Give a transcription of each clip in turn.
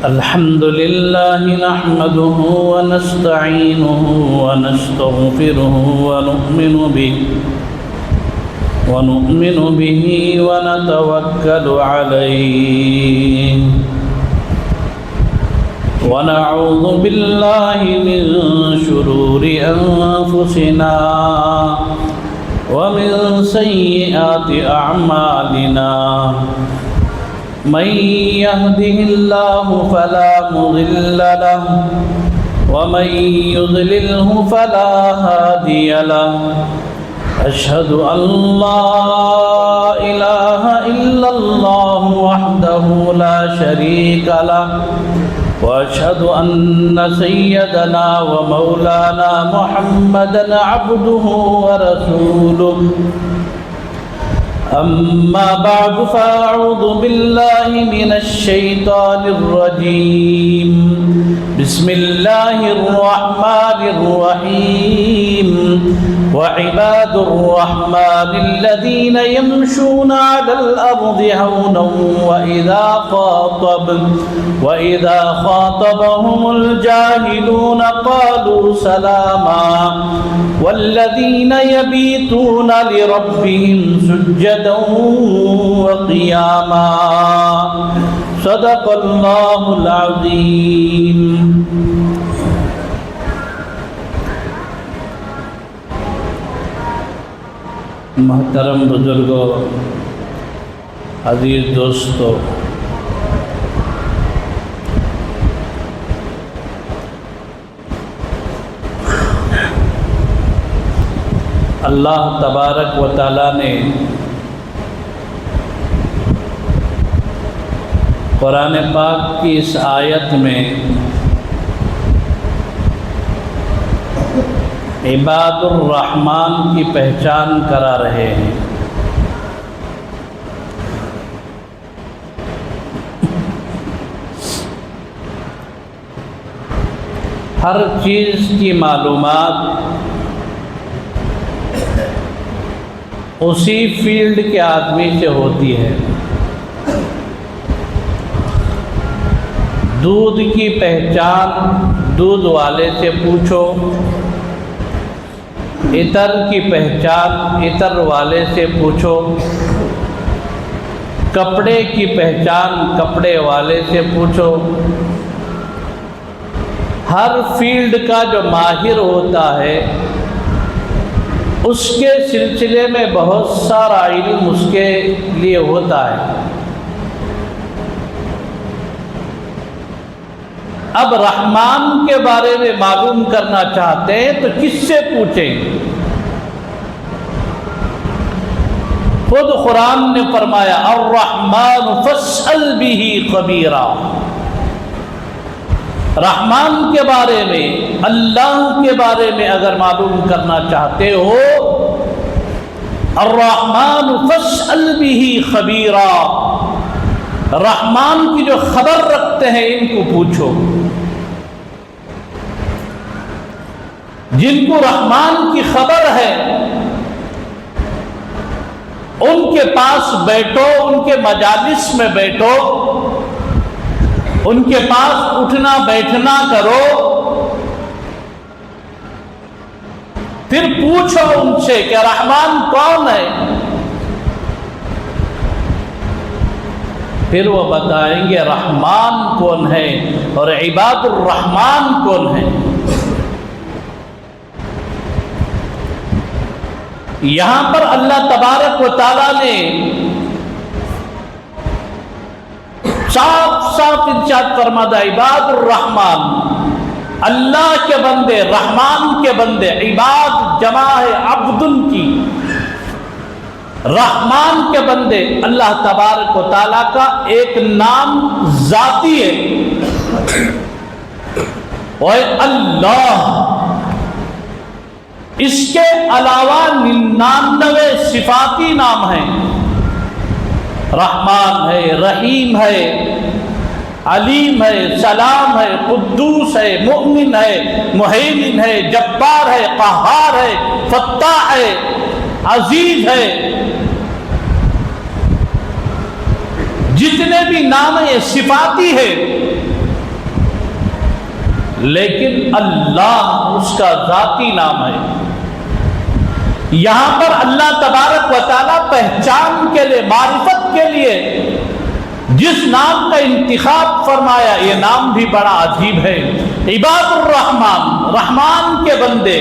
الحمد لله نحمده ونستعينه ونستغفره ونؤمن به ونتوكل عليه ونعوذ بالله من شرور أنفسنا ومن سيئات أعمالنا من يهده الله فلا مضل له ومن يضلله فلا هادي له أشهد أن لا إله إلا الله وحده لا شريك له وأشهد أن سيدنا ومولانا محمدا عبده ورسوله أما بعد فأعوذ بالله من الشيطان الرجيم بسم الله الرحمن الرحيم وعباد الرحمن الذين يمشون على الأرض هونا وإذا خاطبهم الجاهلون قالوا سلاما والذين يبيتون لربهم سجدا وقياما صدق الله العظيم. محترم بزرگوں، عزیز دوستو، اللہ تبارک و تعالیٰ نے قرآن پاک کی اس آیت میں عباد الرحمن کی پہچان کرا رہے ہیں. ہر چیز کی معلومات اسی فیلڈ کے آدمی سے ہوتی ہے. دودھ کی پہچان دودھ والے سے پوچھو، عطر کی پہچان عطر والے سے پوچھو، کپڑے کی پہچان کپڑے والے سے پوچھو. ہر فیلڈ کا جو ماہر ہوتا ہے اس کے سلسلے میں بہت سارا علم اس کے لیے ہوتا ہے. اب رحمان کے بارے میں معلوم کرنا چاہتے ہیں تو کس سے پوچھیں؟ خود قرآن نے فرمایا الرحمن فاسأل به خبیرا. رحمان کے بارے میں، اللہ کے بارے میں اگر معلوم کرنا چاہتے ہو، الرحمن فاسأل به خبیرا، رحمان کی جو خبر رکھتے ہیں ان کو پوچھو. جن کو رحمان کی خبر ہے ان کے پاس بیٹھو، ان کے مجالس میں بیٹھو، ان کے پاس اٹھنا بیٹھنا کرو، پھر پوچھو ان سے کہ رحمان کون ہے. پھر وہ بتائیں گے رحمان کون ہے اور عباد الرحمن کون ہے. یہاں پر اللہ تبارک و تعالیٰ نے صاف صاف ارشاد فرمایا عباد الرحمن، اللہ کے بندے، رحمان کے بندے. عباد جمع ہے عبدن کی. رحمان کے بندے اللہ تبارک و تعالیٰ کا ایک نام ذاتی ہے، وہ اللہ. اس کے علاوہ 99 صفاتی نام ہیں. رحمان ہے، رحیم ہے، علیم ہے، سلام ہے، قدوس ہے، مؤمن ہے، مہیمن ہے، جبار ہے، قہار ہے، فتاح ہے، عزیز ہے. جتنے بھی نام ہیں یہ صفاتی ہے. لیکن اللہ اس کا ذاتی نام ہے۔ یہاں پر اللہ تبارک و تعالیٰ پہچان کے لیے، معرفت کے لیے جس نام کا انتخاب فرمایا، یہ نام بھی بڑا عجیب ہے، عباد الرحمن، رحمان کے بندے۔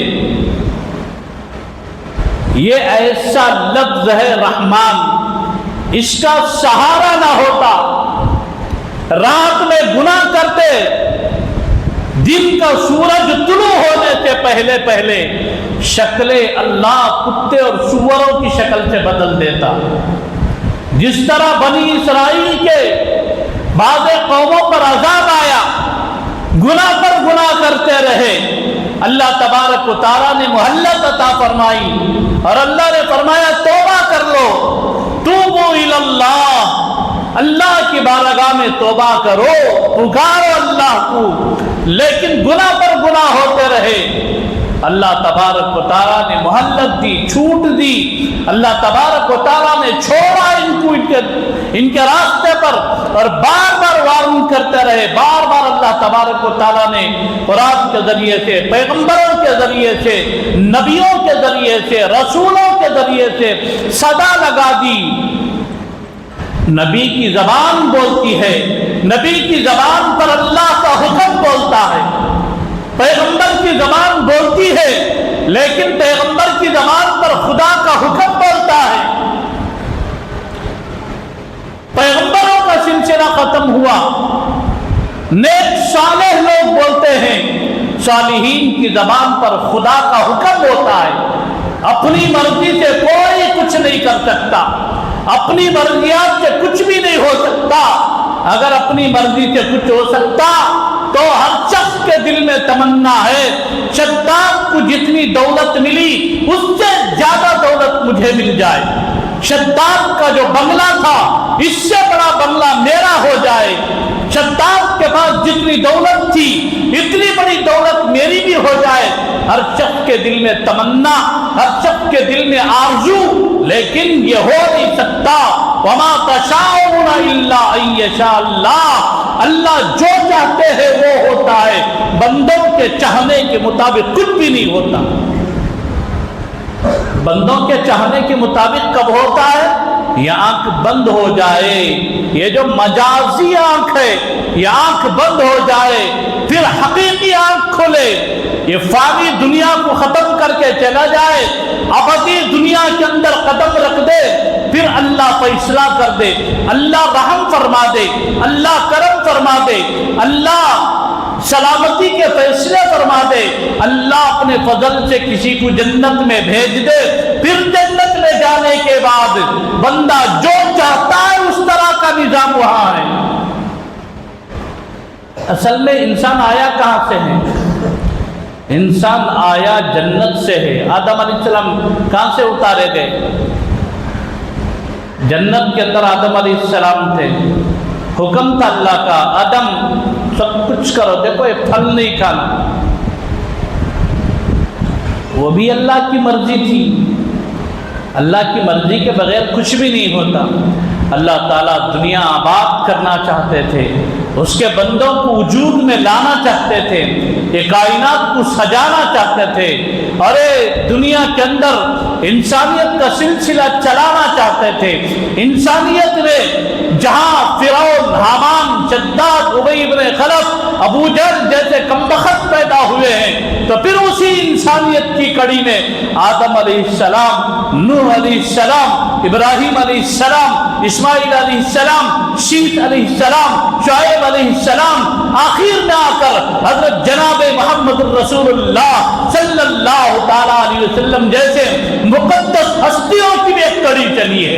یہ ایسا لفظ ہے رحمان، اس کا سہارا نہ ہوتا، رات میں گناہ کرتے، دن کا سورج طلوع ہونے سے پہلے پہلے شکل اللہ کتے اور سوروں کی شکل سے بدل دیتا۔ جس طرح بنی اسرائیل کے بعض قوموں پر عذاب آیا، گناہ پر گناہ کرتے رہے، اللہ تبارک و تعالیٰ نے مہلت عطا فرمائی اور اللہ نے فرمایا توبہ کر لو، توبوا الی اللہ، اللہ کی بارگاہ میں توبہ کرو، پکارو اللہ کو، لیکن گناہ پر گناہ ہوتے رہے۔ اللہ تبارک و تعالیٰ نے مہلت دی، چھوٹ دی، اللہ تبارک و تعالیٰ نے چھوڑا ان کو ان کے راستے پر، اور بار بار وارن کرتے رہے، بار بار اللہ تبارک و تعالیٰ نے قرآن کے ذریعے سے، پیغمبروں کے ذریعے سے، نبیوں کے ذریعے سے، رسولوں کے ذریعے سے صدا لگا دی۔ نبی کی زبان بولتی ہے، نبی کی زبان پر اللہ کا حکم بولتا ہے، پیغمبر کی زبان بولتی ہے، لیکن پیغمبر کی زبان پر خدا کا حکم بولتا ہے۔ پیغمبروں کا سلسلہ ختم ہوا، نیک صالح لوگ بولتے ہیں، صالحین کی زبان پر خدا کا حکم ہوتا ہے۔ اپنی مرضی سے کوئی کچھ نہیں کر سکتا، اپنی مرضیات سے کچھ بھی نہیں ہو سکتا۔ اگر اپنی مرضی سے کچھ ہو سکتا تو ہر شخص کے دل میں تمنا ہے، شداد کو جتنی دولت ملی اس سے زیادہ دولت مجھے مل جائے، شداد کا جو بنگلہ تھا اس سے بڑا بنگلہ میرا ہو جائے، شداد کے پاس جتنی دولت تھی اتنی بڑی دولت میری بھی ہو جائے۔ ہر شخص کے دل میں تمنا، ہر شخص کے دل میں آرزو، لیکن یہ ہو نہیں سکتا۔ وما تشاءون الا ان یشاء اللہ، اللہ جو چاہتے ہیں وہ ہوتا ہے، بندوں کے چاہنے کے مطابق کچھ بھی نہیں ہوتا۔ بندوں کے چاہنے کے مطابق کب ہوتا ہے؟ یہ آنکھ بند ہو جائے، یہ جو مجازی آنکھ ہے یہ آنکھ بند ہو جائے، پھر حقیقی آنکھ کھلے، یہ فانی دنیا کو ختم کر کے چلا جائے، ابدی دنیا کے اندر قدم رکھ دے، پھر اللہ فیصلہ کر دے، اللہ رحم فرما دے، اللہ کرم فرما دے، اللہ سلامتی کے فیصلے فرما دے، اللہ اپنے فضل سے کسی کو جنت میں بھیج دے، پھر جنت میں جانے کے بعد بندہ جو چاہتا ہے اس طرح کا نظام وہاں ہے۔ اصل میں انسان آیا کہاں سے ہے؟ انسان آیا جنت سے ہے۔ آدم علیہ السلام کہاں سے اتارے گئے؟ جنت کے اندر آدم علیہ السلام تھے، حکم تھا اللہ کا، آدم سب کچھ کرو، دیکھو یہ پھل نہیں کھانا، وہ بھی اللہ کی مرضی تھی، اللہ کی مرضی کے بغیر کچھ بھی نہیں ہوتا۔ اللہ تعالیٰ دنیا آباد کرنا چاہتے تھے، اس کے بندوں کو وجود میں لانا چاہتے تھے، یہ کائنات کو سجانا چاہتے تھے، اور دنیا کے اندر انسانیت کا سلسلہ چلانا چاہتے تھے۔ انسانیت نے جہاں فرعون، حامان، شداد، ابی بن خلف، ابو جہل جیسے کمبخت پیدا ہوئے ہیں، تو پھر اسی انسانیت کی کڑی میں آدم علیہ السلام، نوح علیہ السلام، ابراہیم علیہ السلام، اسماعیل علیہ السلام، شیث علیہ السلام، شعیب علیہ السلام، آخر میں آ کر حضرت جناب محمد الرسول اللہ صلی اللہ تعالیٰ علیہ وسلم جیسے مقدس ہستیوں کی بھی ایک کڑی چلی ہے۔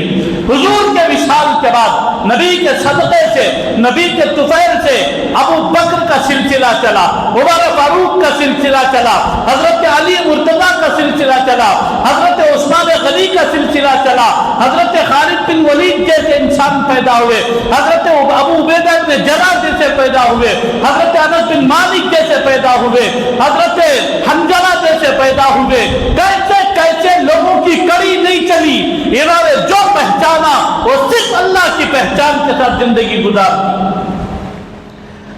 حضور کے وصال کے بعد نبی کے صدقے سے، نبی کے طفیل سے ابو بکر کا سلسلہ چلا، عمر فاروق کا سلسلہ چلا، حضرت علی مرتضیٰ کا سلسلہ چلا، حضرت عثمان غنی کا سلسلہ چلا، حضرت خالد بن ولید جیسے انسان پیدا ہوئے، حضرت ابو عبیدہ بن جراح جیسے پیدا ہوئے، حضرت انس بن مالک جیسے پیدا ہوئے، حضرت حنظلہ جیسے پیدا ہوئے۔ کیسے کیسے لوگوں کی کڑی نہیں چلی، انہوں نے جو پہچانا وہ صرف اللہ کی پہچان کے ساتھ زندگی گزارتی۔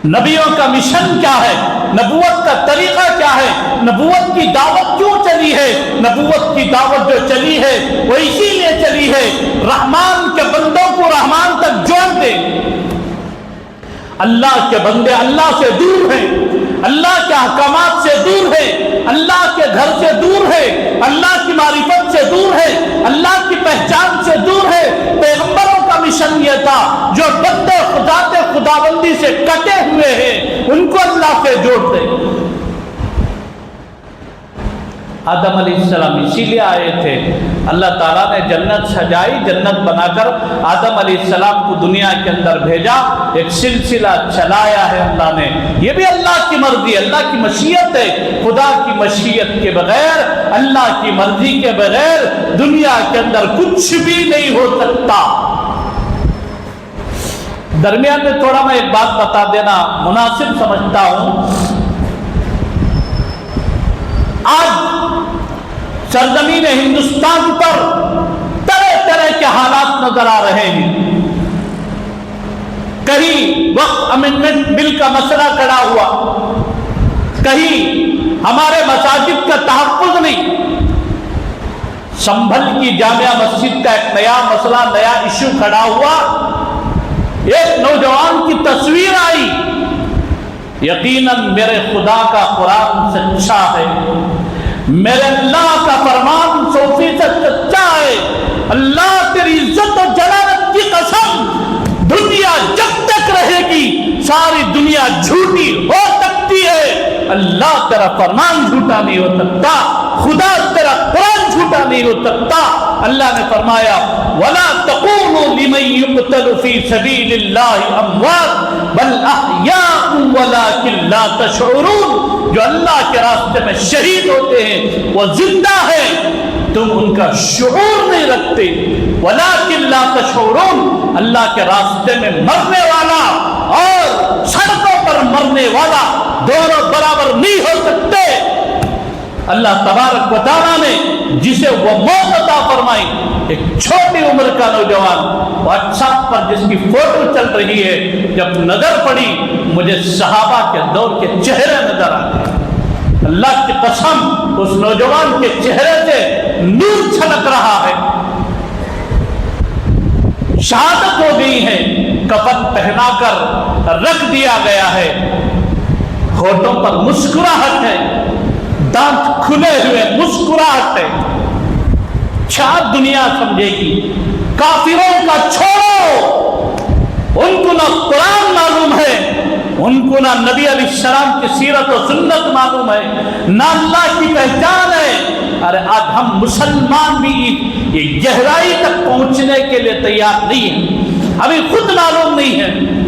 نبیوں کا مشن کیا ہے، نبوت کا طریقہ کیا ہے، نبوت کی دعوت کیوں چلی ہے؟ نبوت کی دعوت جو چلی ہے وہ اسی لیے چلی ہے رحمان کے بندوں کو رحمان تک جوڑ دے۔ اللہ کے بندے اللہ سے دور ہیں، اللہ کے احکامات سے دور ہے، اللہ کے گھر سے دور ہے، اللہ کی معرفت سے دور ہے، اللہ کی پہچان سے دور ہے۔ پیغمبروں کا مشن یہ تھا جو بندے ذات خداوندی سے کٹے ہوئے ہیں ان کو اللہ سے جوڑ دے۔ آدم علیہ السلام اسی لیے آئے تھے، اللہ تعالیٰ نے جنت سجائی، جنت بنا کر آدم علیہ السلام کو دنیا کے اندر بھیجا، ایک سلسلہ چلایا ہے اللہ نے۔ یہ بھی اللہ کی مرضی، اللہ کی مشیت ہے۔ خدا کی مشیت کے بغیر، اللہ کی مرضی کے بغیر دنیا کے اندر کچھ بھی نہیں ہو سکتا۔ درمیان میں تھوڑا میں ایک بات بتا دینا مناسب سمجھتا ہوں۔ آج سرزمین ہندوستان پر طرح طرح کے حالات نظر آ رہے ہیں۔ کہیں وقت امینڈمنٹ بل کا مسئلہ کھڑا ہوا، کہیں ہمارے مساجد کا تحفظ نہیں۔ سنبھل کی جامعہ مسجد کا ایک نیا مسئلہ، نیا ایشو کھڑا ہوا، ایک نوجوان کی تصویر آئی۔ یقیناً میرے خدا کا قرآن سچا ہے، میرے اللہ کا فرمان 100% سچا ہے۔ اللہ تیری عزت و جلالت کی قسم، دنیا جب تک رہے گی ساری دنیا جھوٹی ہو سکتی ہے، اللہ تیرا فرمان جھوٹا نہیں ہو سکتا، خدا تیرا قرآن جھوٹا نہیں ہو سکتا۔ اللہ نے فرمایا وَلَا تَقُولُوا لِمَن يُقْتَلُ فِي سَبِيلِ اللَّهِ أَمْوَاتٌ بَلْ أَحْيَاءٌ وَلَٰكِن لَّا تَشْعُرُونَ۔ جو اللہ کے راستے میں شہید ہوتے ہیں وہ زندہ ہیں، تم ان کا شعور نہیں رکھتے۔ وَلَٰكِن لَّا تَشْعُرُونَ، اللہ کے راستے میں مرنے والا اور سڑکوں پر مرنے والا دونوں برابر نہیں ہو سکتے۔ اللہ تبارک و تعالیٰ نے جسے وہ موت عطا فرمائی، ایک چھوٹی عمر کا نوجوان واٹس ایپ پر جس کی فوٹو چل رہی ہے، جب نظر پڑی مجھے صحابہ کے دور کے چہرے نظر آ گئے۔ اللہ کی قسم اس نوجوان کے چہرے سے نور چھلک رہا ہے۔ شہادت ہو گئی ہے، کفن پہنا کر رکھ دیا گیا ہے، ہونٹوں پر مسکراہٹ ہے، دانت کھلے ہوئے مسکراہٹ ہے۔ کیا دنیا سمجھے گی؟ کافروں کا چھوڑو، ان کو نہ قرآن معلوم ہے، ان کو نہ نبی علیہ السلام کی سیرت و سنت معلوم ہے، نہ اللہ کی پہچان ہے۔ ارے آج ہم مسلمان بھی یہ گہرائی تک پہنچنے کے لیے تیار نہیں ہیں، ہمیں خود معلوم نہیں ہے۔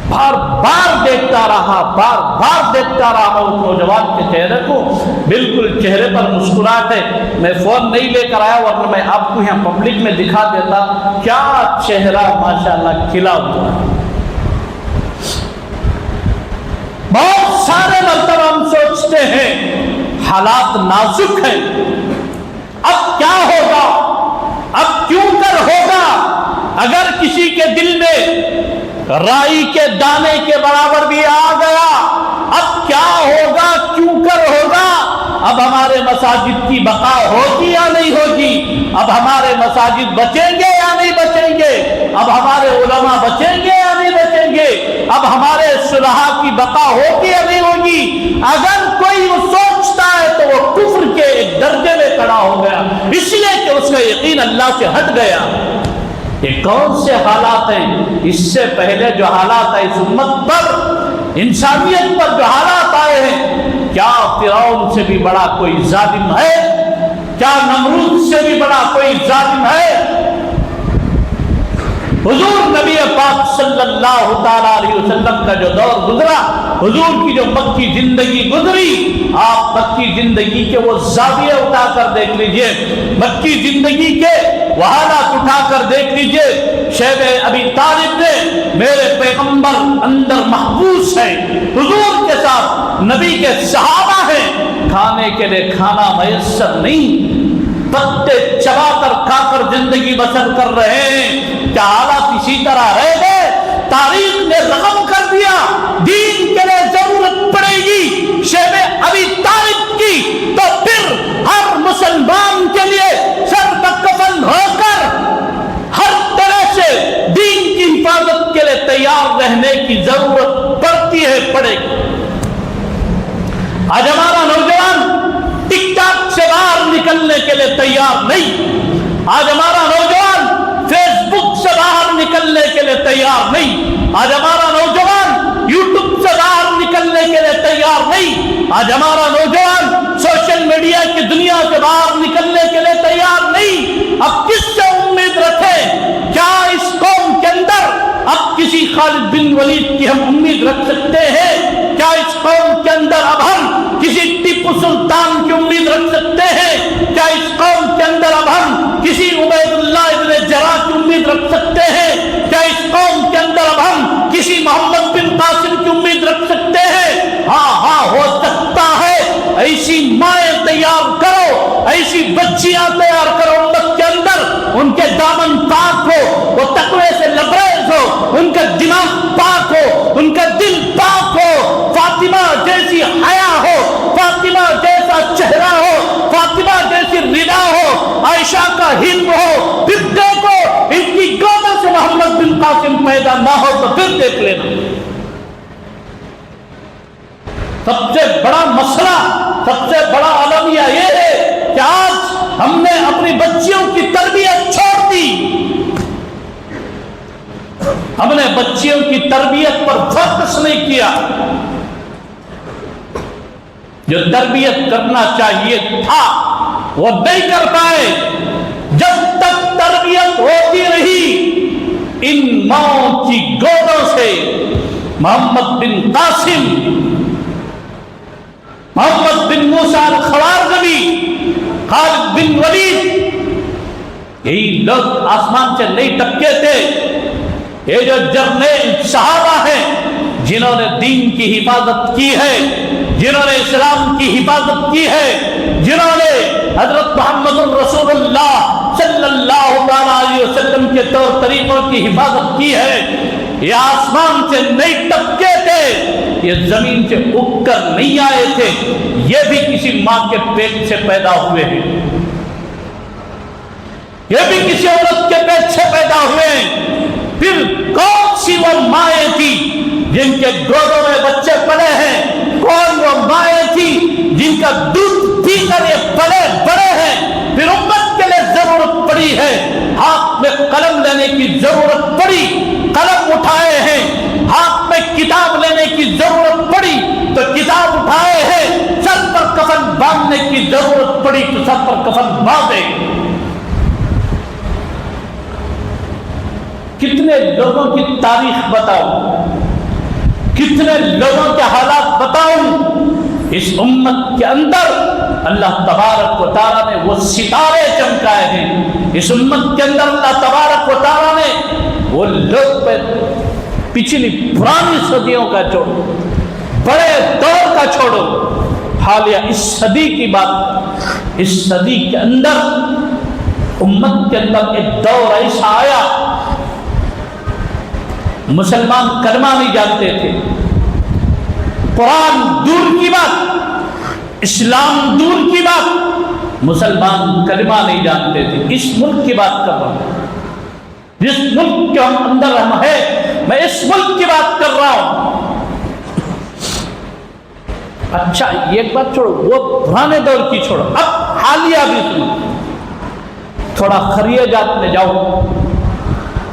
بار بار دیکھتا رہا اس نوجوان کے چہرے کو، بالکل چہرے پر مسکراہٹ ہے۔ میں فون نہیں لے کر آیا ورنہ میں آپ کو یہاں پبلک میں دکھا دیتا، کیا چہرہ ماشاءاللہ کھلا ہوا ہے۔ بہت سارے مرتبہ ہم سوچتے ہیں حالات نازک ہیں، اب کیا ہوگا، اب کیوں کر ہوگا؟ اگر کسی کے دل میں رائی کے دانے کے برابر بھی آ گیا، اب کیا ہوگا، کیوں کر ہوگا؟ اب ہمارے مساجد کی بقا ہوگی یا نہیں ہوگی؟ اب ہمارے مساجد بچیں گے یا نہیں بچیں گے؟ اب ہمارے علماء بچیں گے یا نہیں بچیں گے؟ اب ہمارے صلحاء کی بقا ہوگی یا نہیں ہوگی؟ اگر کوئی وہ سوچتا ہے تو وہ کفر کے ایک درجے میں کھڑا ہو گیا، اس لیے کہ اس کا یقین اللہ سے ہٹ گیا۔ یہ کون سے حالات ہیں؟ اس سے پہلے جو حالات آئے اس امت پر، انسانیت پر جو حالات آئے ہیں، کیا فرعون سے بھی بڑا کوئی ظالم ہے؟ کیا نمرود سے بھی بڑا کوئی ظالم ہے؟ حضور نبی پاک صلی اللہ تعالیٰ علیہ وسلم کا جو دور گزرا، حضور کی جو مکی زندگی گزری، آپ مکی زندگی کے وہ زاویے اٹھا کر دیکھ لیجئے، مکی زندگی کے وہ حالات اٹھا کر دیکھ لیجئے۔ شیب ابی طالب نے میرے پیغمبر اندر محبوس ہے، حضور کے ساتھ نبی کے صحابہ ہیں، کھانے کے لیے کھانا میسر نہیں، پتے چبا کر کھا کر زندگی بسر کر رہے ہیں۔ کیا حالات اسی طرح رہ گئے؟ تاریخ نے رقم کر دیا، دین کے لیے ضرورت پڑے گی شیب ابی طالب کی، تو پھر ہر مسلمان کے لیے سر بکفن ہو کر ہر طرح سے دین کی حفاظت کے لیے تیار رہنے کی ضرورت پڑتی ہے، پڑے گی۔ آج ہمارا نوجوان ٹک ٹاک سے باہر نکلنے کے لیے تیار نہیں، آج ہمارا نوجوان فیس بک سے باہر نکلنے کے لیے تیار نہیں، آج ہمارا نوجوان یوٹیوب سے باہر نکلنے کے لیے تیار نہیں، آج ہمارا نوجوان سوشل میڈیا کی دنیا سے باہر نکلنے کے لیے تیار نہیں۔ اب کس سے امید رکھیں؟ کیا اس قوم کے اندر اب کسی خالد بن ولید کی ہم امید رکھ سکتے ہیں؟ کیا اس قوم کے اندر اب ہم کسی ٹیپو سلطان کی امید رکھ سکتے ہیں؟ کیا اس قوم کے اندر اب ہم کسی عبید اللہ ابن جراح کی امید رکھ سکتے ہیں؟ کیا اس قوم کے اندر اب ہم کسی محمد بن قاسم کی امید رکھ سکتے ہیں؟ ہاں ہو سکتا ہے۔ ایسی مائیں تیار کرو، ایسی بچیاں تیار کرو امت کے اندر، ان کے دامن پاک ہو، وہ تقوی سے لبریز ہو، ان کا دماغ پاک ہو، ان کا دل پاک ہو، فاطمہ جیسی حیا ہو، فاطمہ جیسا چہرہ ہو، فاطمہ جیسی رضا ہو، عائشہ کا حلم ہو۔ پھر دیکھو ان کی گودوں سے محمد بن قاسم پیدا نہ ہو تو پھر دیکھ لینا۔ سب سے بڑا مسئلہ، سب سے بڑا المیہ یہ ہے کہ آج ہم نے اپنی بچیوں کی تربیت چھوڑ دی، ہم نے بچیوں کی تربیت پر فوکس نہیں کیا۔ جو تربیت کرنا چاہیے تھا وہ نہیں کر پائے۔ جب تک تربیت ہوتی رہی ان ماؤں کی گودوں سے محمد بن قاسم، محمد بن موسیٰ الخوارزمی، خالد بن ولید، یہی لوگ آسمان سے نہیں ٹپکے تھے۔ یہ جو جرنیل صحابہ ہیں جنہوں نے دین کی حفاظت کی ہے، جنہوں نے اسلام کی حفاظت کی ہے، جنہوں نے حضرت محمد رسول اللہ صلی اللہ علیہ وسلم کے طور طریقوں کی حفاظت کی ہے، یہ آسمان سے نہیں ٹپکے تھے، یہ زمین سے اٹھ کر نہیں آئے تھے، یہ بھی کسی ماں کے پیٹ سے پیدا ہوئے ہیں، یہ بھی کسی عورت کے پیٹ سے پیدا ہوئے ہیں۔ پھر کون سی وہ مائیں تھی جن کے گودوں میں بچے پلے ہیں؟ کون وہ مائیں تھی جن کا دودھ پی کر یہ پلے بڑے ہیں؟ پھر امت کے لیے ضرورت پڑی ہے، ہاتھ میں قلم لینے کی ضرورت پڑی، قلم اٹھائے ہیں، ہاتھ میں کتاب لینے کی ضرورت پڑی تو کتاب اٹھائے ہیں، سر پر کفن باندھنے کی ضرورت پڑی تو سر پر کفن باندھے۔ کتنے لوگوں کی تاریخ بتاؤں، کتنے لوگوں کے حالات بتاؤں؟ اس امت کے اندر اللہ تبارک و تعالیٰ نے وہ ستارے چمکائے ہیں، اس امت کے اندر اللہ تبارک و تعالیٰ نے وہ لوگ پچھلی پرانی صدیوں کا چھوڑو، بڑے دور کا چھوڑو، حالیہ اس صدی کی بات، اس صدی کے اندر امت کے اندر ایک دور ایسا آیا مسلمان کلمہ نہیں جانتے تھے، قرآن دور کی بات، اسلام دور کی بات، مسلمان کلمہ نہیں جانتے تھے۔ اس ملک کی بات کر رہا ہوں، جس ملک کے اندر ہم ہیں، میں اس ملک کی بات کر رہا ہوں۔ اچھا ایک بات چھوڑو، وہ پرانے دور کی چھوڑو، اب حالیہ بھی سنو۔ تھوڑا خریہ جات میں جاؤ،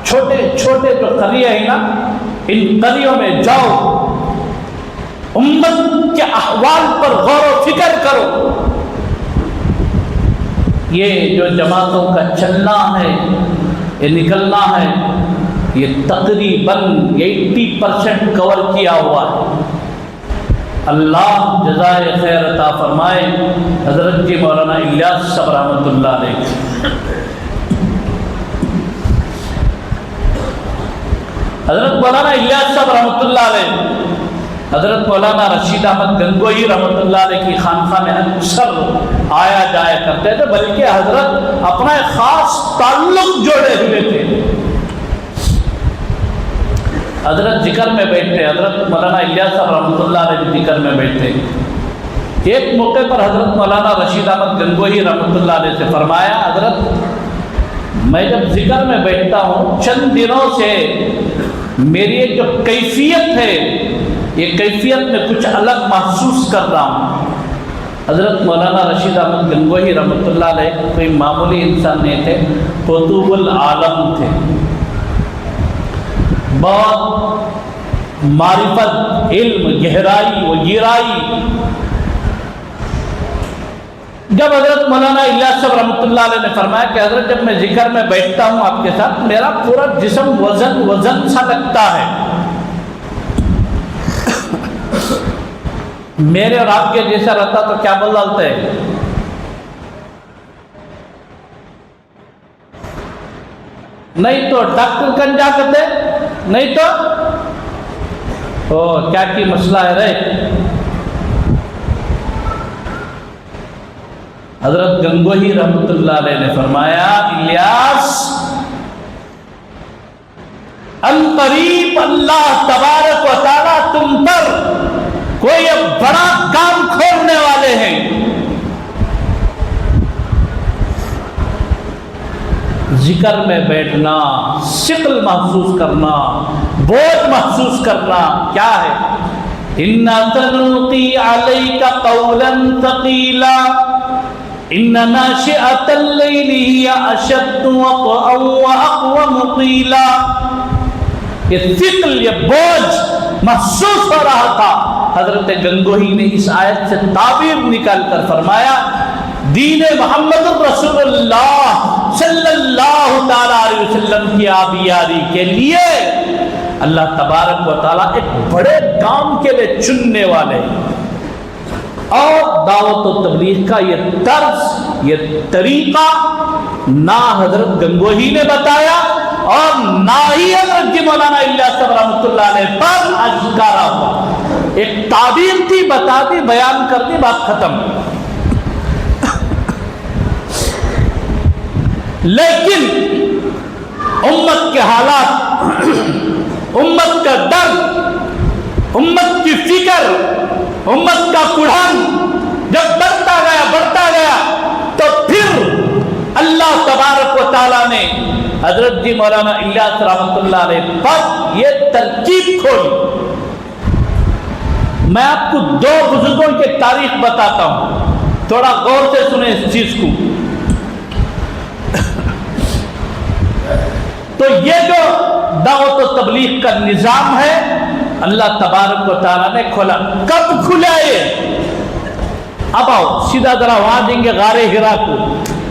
چھوٹے چھوٹے جو قریے ہیں نا، ان قریوں میں جاؤ، امت کے احوال پر غور و فکر کرو۔ یہ جو جماعتوں کا چلنا ہے، یہ نکلنا ہے، یہ تقریباً 80% کور کیا ہوا ہے۔ اللہ جزائے خیر عطا فرمائے حضرت جی مولانا الیاس صاحب رحمۃ اللہ علیہ۔ حضرت مولانا الیاس صاحب رحمۃ اللہ علیہ، حضرت مولانا رشید احمد گنگوئی رحمۃ اللہ علیہ کی خانقاہ میں اکثر آیا جایا کرتے تھے، بلکہ حضرت اپنا ایک خاص تعلق جوڑے ہوئے تھے۔ حضرت ذکر میں بیٹھتے، حضرت مولانا الیاس صاحب رحمۃ اللہ علیہ بھی ذکر میں بیٹھتے۔ ایک موقع پر حضرت مولانا رشید احمد گنگوہی رحمۃ اللہ علیہ سے فرمایا، حضرت میں جب ذکر میں بیٹھتا ہوں چند دنوں سے میری ایک جو کیفیت ہے، یہ کیفیت میں کچھ الگ محسوس کر رہا ہوں۔ حضرت مولانا رشید احمد گنگوہی رحمۃ اللہ علیہ کوئی معمولی انسان نہیں تھے، قطب العالم تھے، بہت معرفت، علم، گہرائی و گہرائی۔ جب حضرت مولانا الیاس صاحب رحمۃ اللہ علیہ نے فرمایا کہ حضرت جب میں ذکر میں بیٹھتا ہوں آپ کے ساتھ میرا پورا جسم وزن سا لگتا ہے، میرے اور آپ کے جیسا رہتا تو کیا بول ڈالتے ہیں؟ نہیں تو ڈاکٹر کنجا کرتے، نہیں تو کیا کی مسئلہ ہے رہے۔ حضرت گنگوہی رحمۃ اللہ علیہ نے فرمایا، الیاس ان قریب اللہ تبارک و تعالیٰ تم پر کوئی بڑا کام کھولنے والے ہیں۔ ذکر میں بیٹھنا، ثقل محسوس کرنا، بوجھ محسوس کرنا کیا ہے؟ اِنَّا سَنُلْقِي عَلَيْكَ قَوْلًا ثَقِيلًا ان ناشئۃ اللیل ہی اشد وطئا واقوم قیلا۔ یہ ثقل، یہ بوجھ محسوس ہو رہا تھا۔ حضرت گنگوہی نے اس آیت سے تعبیر نکال کر فرمایا، دین محمد رسول اللہ صلی اللہ تعالیٰ علیہ وسلم کی آبیاری کے لیے اللہ تبارک و تعالیٰ ایک بڑے کام کے لیے چننے والے، اور دعوت و تبلیغ کا یہ طرز، یہ طریقہ نہ حضرت گنگوہی نے بتایا اور نہ ہی حضرت جی مولانا الیاس صاحب رحمۃ اللہ علیہ پر اشکارا ہوا۔ ایک تعبیر تھی، بتا دی، بیان کر دی، بات ختم۔ لیکن امت کے حالات، امت کا درد، امت کی فکر، امت کا کڑھن جب بڑھتا گیا تو پھر اللہ تبارک و تعالیٰ نے حضرت جی مولانا الیاس رحمۃ اللہ علیہ پر یہ ترکیب کھولی۔ میں آپ کو دو بزرگوں کی تاریخ بتاتا ہوں، تھوڑا غور سے سنیں اس چیز کو۔ تو یہ جو دعوت و تبلیغ کا نظام ہے اللہ تبارک و تعالیٰ نے کھولا۔ کب کھلا یہ؟ اب آؤ سیدھا ذرا وہاں دیں گے غار ہرا کو۔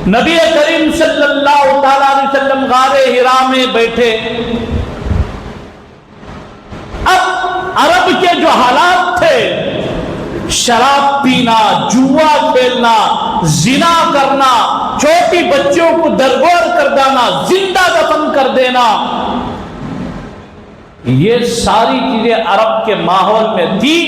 نبی کریم صلی اللہ تعالیٰ علیہ وسلم غار ہرا میں بیٹھے۔ اب عرب کے جو حالات تھے، شراب پینا، جوا کھیلنا، زنا کرنا، چھوٹی بچوں کو درگور کر دینا، زندہ دفن کر دینا، یہ ساری چیزیں عرب کے ماحول میں تھی۔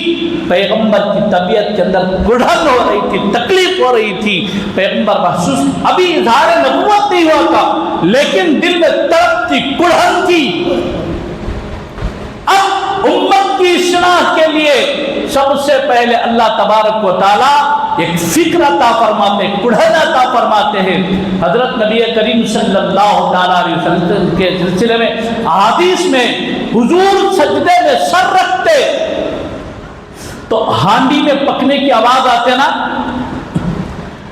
پیغمبر کی طبیعت کے اندر کڑھن ہو رہی تھی، تکلیف ہو رہی تھی۔ پیغمبر محسوس، ابھی اظہار نبوت نہیں ہوا تھا لیکن دل میں تڑپ تھی، کڑھن تھی۔ اب امت کی اصلاح کے لیے سب سے پہلے اللہ تبارک و تعالیٰ ایک فکر عطا فرماتے ہیں، کڑھن عطا فرماتے ہیں۔ حضرت نبی کریم صلی اللہ تعالیٰ علیہ وسلم کے سلسلے میں حدیث میں حضور سجدے میں سر رکھتے تو ہانڈی میں پکنے کی آواز آتے نا۔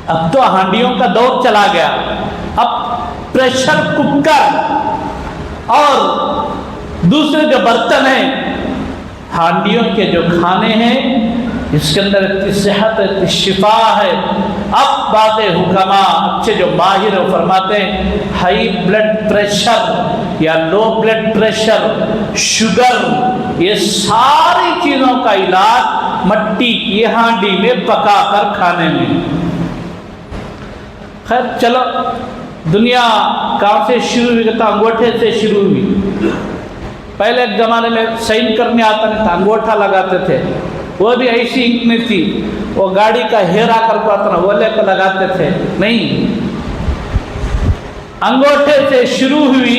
اب تو ہانڈیوں کا دور چلا گیا، اب پریشر کوکر اور دوسرے جو برتن ہیں، ہانڈیوں کے جو کھانے ہیں اس کے اندر اتنی صحت، اتنی شفا ہے۔ اب بعض حکما اچھے جو ماہر فرماتے ہیں ہائی بلڈ پریشر یا لو بلڈ پریشر، شوگر، یہ ساری چیزوں کا علاج مٹی کی ہانڈی میں پکا کر کھانے میں۔ خیر چلو، دنیا کہاں سے شروع ہوئی؟ کہتا انگوٹھے سے شروع ہوئی۔ پہلے ایک زمانے میں سائن کرنے آتا نہیں تھا، انگوٹھا لگاتے تھے، وہ بھی ایسی انک نہیں تھی، وہ گاڑی کا ہیرا کر کو آتا نا وہ لے کر لگاتے تھے، نہیں، انگوٹھے سے شروع ہوئی،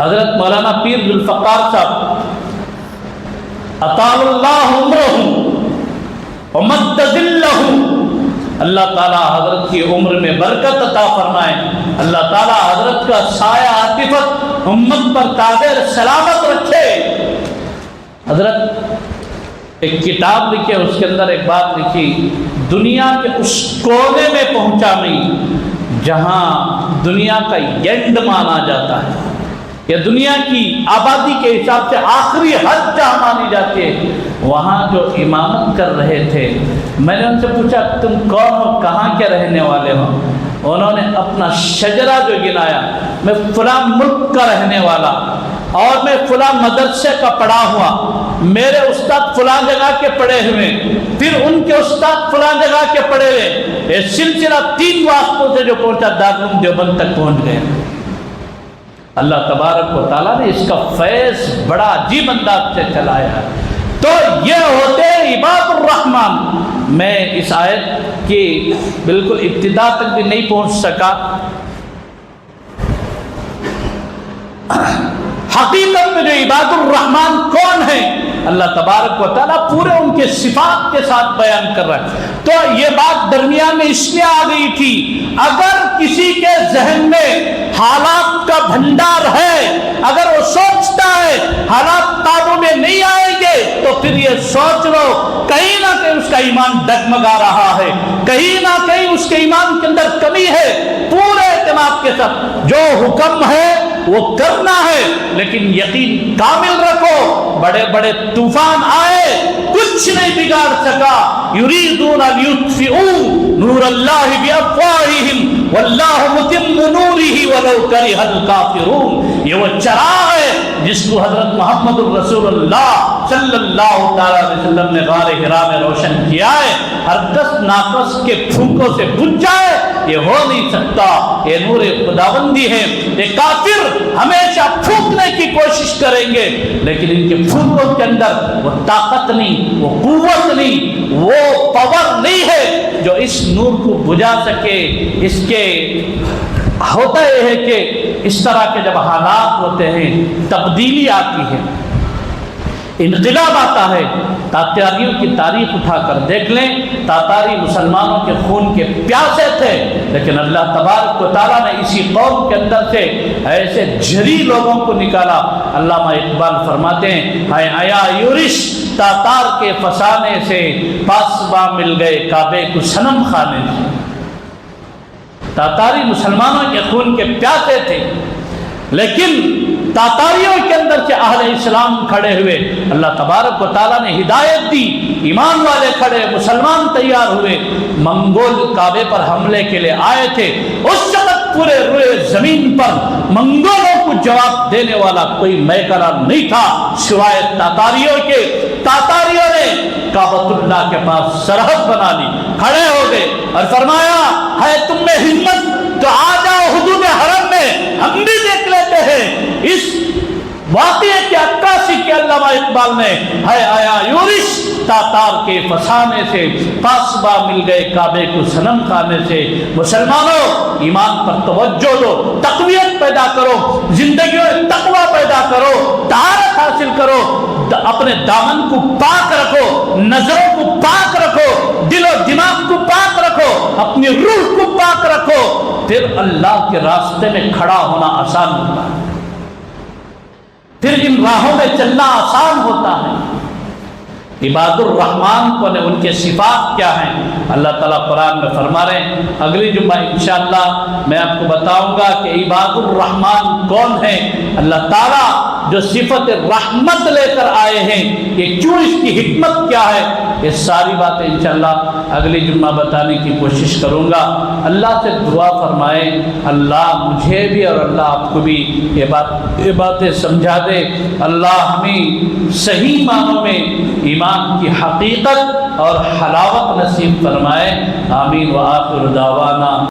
حضرت مولانا پیر ذوالفقار صاحب اطال اللہ عمرہ ومد ذلہ، اللہ تعالیٰ حضرت کی عمر میں برکت عطا فرمائے، اللہ تعالیٰ حضرت کا سایہ عاطفت امت پر قادر سلامت رکھے۔ حضرت ایک کتاب لکھے، اس کے اندر ایک بات لکھی، دنیا کے اس کونے میں پہنچا میں جہاں دنیا کا اینڈ مانا جاتا ہے، یا دنیا کی آبادی کے حساب سے آخری حد جہاں مانی جاتی ہے، وہاں جو امامت کر رہے تھے، میں نے ان سے پوچھا تم کون ہو، کہاں کے رہنے والے ہو؟ انہوں نے اپنا شجرہ جو گنایا، میں فلاں ملک کا رہنے والا، اور میں فلاں مدرسے کا پڑھا ہوا، میرے استاد فلاں جگہ کے پڑھے ہوئے، پھر ان کے استاد فلاں جگہ کے پڑھے ہوئے، یہ سلسلہ 3 واسطوں سے جو پہنچا دارالعلوم دیوبند تک پہنچ گئے۔ اللہ تبارک و تعالیٰ نے اس کا فیض بڑا عجیب انداز سے چلایا ہے۔ تو یہ ہوتے عباد الرحمن۔ میں اس آیت کی بالکل ابتدا تک بھی نہیں پہنچ سکا۔ حقیقت میں جو عباد الرحمن کون ہیں، اللہ تبارک و تعالیٰ پورے ان کے صفات کے ساتھ بیان کر رہا ہے۔ تو یہ بات درمیان میں اس لیے آ گئی تھی، اگر کسی کے ذہن میں حالات کا بھنڈار ہے، اگر وہ سوچتا ہے حالات قابو میں نہیں آئیں گے، تو پھر یہ سوچ لو کہیں نہ کہیں اس کا ایمان ڈگمگا رہا ہے، کہیں نہ کہیں اس کے ایمان کے اندر کمی ہے۔ پورے اعتماد کے ساتھ جو حکم ہے وہ کرنا ہے، لیکن یقین کامل رکھو، بڑے بڑے طوفان آئے کچھ نہیں بگاڑ سکا۔ یریدون لیطفئوا نور اللہ بافواہہم واللہ متم نورہ ولو کرہ الکافرون۔ یہ وہ چراغ ہے جس کو حضرت محمد الرسول اللہ صلی اللہ تعالی علیہ وسلم نے غار حرا میں روشن کیا ہے، ہر کس ناقص کے پھونکوں سے بجھ جائے، یہ ہو نہیں سکتا، یہ نور خداوندی ہے۔ یہ کافر ہمیشہ پھونکنے کی کوشش کریں گے، لیکن ان کے پھونکوں کے اندر وہ طاقت نہیں، وہ قوت نہیں، وہ پاور نہیں ہے جو اس نور کو بجھا سکے۔ اس کے ہوتا یہ ہے کہ اس طرح کے جب حالات ہوتے ہیں، تبدیلی آتی ہے، انقلاب آتا ہے۔ تاتاریوں کی تاریخ اٹھا کر دیکھ لیں، تاتاری مسلمانوں کے خون کے پیاسے تھے، لیکن اللہ تبارک و تعالیٰ نے اسی قوم کے اندر سے ایسے جھری لوگوں کو نکالا۔ علامہ اقبال فرماتے ہیں، ہائے آیا یورش تاتار کے فسانے سے، پاسباں مل گئے کعبے کو صنم خانے سے۔ تاتاری مسلمانوں کے خون کے پیاسے تھے، لیکن تاتاریوں کے اندر سے اہل اسلام کھڑے ہوئے، اللہ تبارک و تعالیٰ نے ہدایت دی، ایمان والے کھڑے، مسلمان تیار ہوئے۔ منگول کعبے پر حملے کے لیے آئے تھے، اس وقت پورے روئے زمین پر منگولوں کو جواب دینے والا کوئی میکرا نہیں تھا سوائے تاتاریوں کے۔ تاتاریوں نے کعبۃ اللہ کے پاس سرحد بنا لی، کھڑے ہو گئے اور فرمایا ہے تم میں ہمت تو آ جاؤ حدود حرم میں، ہم بھی دیکھ لیتے ہیں۔ اس واقعے کی عکاسی کی علامہ اقبال نے، ہے آیا یورش تاتار کے فسانے سے، پاسباں مل گئے کعبے کو صنم خانے سے۔ مسلمانوں ایمان پر توجہ دو، تقویت پیدا کرو، زندگیوں میں تقوی پیدا کرو، طہارت حاصل کرو، اپنے دامن کو پاک رکھو، نظروں کو پاک رکھو، دل و دماغ کو پاک رکھو، اپنی روح کو پاک رکھو، پھر اللہ کے راستے میں کھڑا ہونا آسان ہوتا ہے، پھر ان راہوں میں چلنا آسان ہوتا ہے۔ عباد الرحمن کو نے ان کے صفات کیا ہیں اللہ تعالیٰ قرآن میں فرما رہے ہیں۔ اگلی جمعہ انشاءاللہ میں آپ کو بتاؤں گا کہ عباد الرحمن کون ہیں۔ اللہ تعالیٰ جو صفت رحمت لے کر آئے ہیں، کہ کیوں اس کی حکمت کیا ہے، یہ ساری باتیں انشاءاللہ اگلی جمعہ بتانے کی کوشش کروں گا۔ اللہ سے دعا فرمائیں اللہ مجھے بھی اور اللہ آپ کو بھی یہ باتیں سمجھا دے۔ اللہ ہمیں صحیح معنوں میں ایمان کی حقیقت اور حلاوت نصیب فرمائے۔ آمین۔ وآخر دعوانا